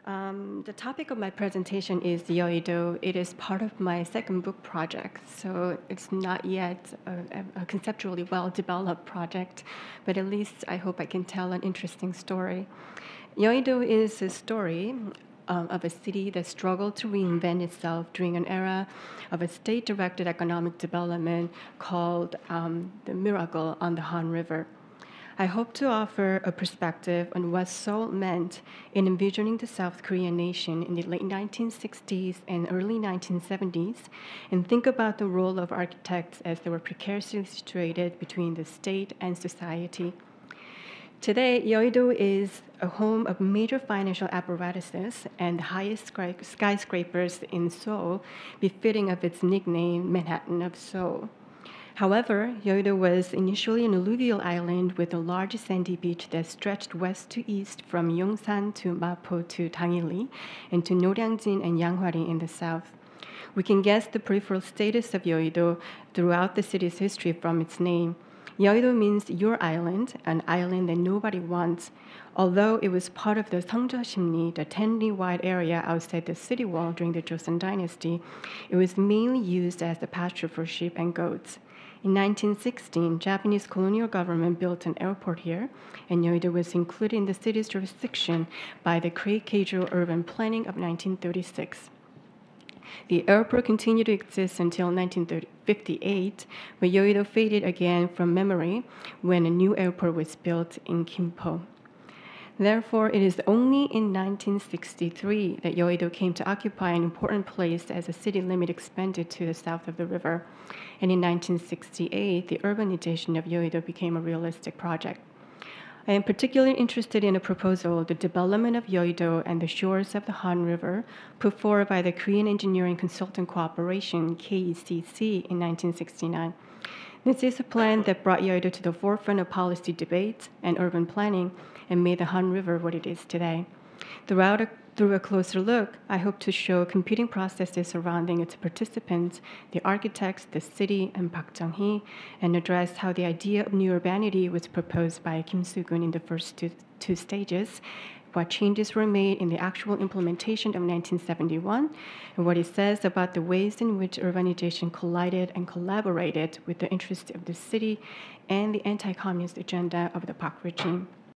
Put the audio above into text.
The topic of my presentation is Yoido. It is part of my second book project, so it's not yet a conceptually well-developed project, but at least I hope I can tell an interesting story. Yoido is a story of a city that struggled to reinvent itself during an era of a state-directed economic development called the Miracle on the Han River. I hope to offer a perspective on what Seoul meant in envisioning the South Korean nation in the late 1960s and early 1970s, and think about the role of architects as they were precariously situated between the state and society. Today, Yoido is a home of major financial apparatuses and the highest skyscrapers in Seoul, befitting of its nickname, Manhattan of Seoul. However, Yoido was initially an alluvial island with a large sandy beach that stretched west to east from Yongsan to Mapo to Dangili and to Noryangjin and Yanghwari in the south. We can guess the peripheral status of Yoido throughout the city's history from its name. Yoido means your island, an island that nobody wants. Although it was part of the Seongjo-simri, the 10-li-wide area outside the city wall during the Joseon dynasty, it was mainly used as a pasture for sheep and goats. In 1916, Japanese colonial government built an airport here, and Yoido was included in the city's jurisdiction by the Keijo urban planning of 1936. The airport continued to exist until 1958, but Yoido faded again from memory when a new airport was built in Gimpo. Therefore, it is only in 1963 that Yoido came to occupy an important place as a city limit expanded to the south of the river. And in 1968, the urbanization of Yoido became a realistic project. I am particularly interested in a proposal, the development of Yoido and the shores of the Han River, put forward by the Korean Engineering Consultant Cooperation, KECC, in 1969. This is a plan that brought Yoido to the forefront of policy debates and urban planning and made the Han River what it is today. Through a closer look, I hope to show competing processes surrounding its participants, the architects, the city, and Park Chung Hee, and address how the idea of new urbanity was proposed by Kim Sugun in the first two stages, what changes were made in the actual implementation of 1971, and what it says about the ways in which urbanization collided and collaborated with the interests of the city and the anti-communist agenda of the Park regime.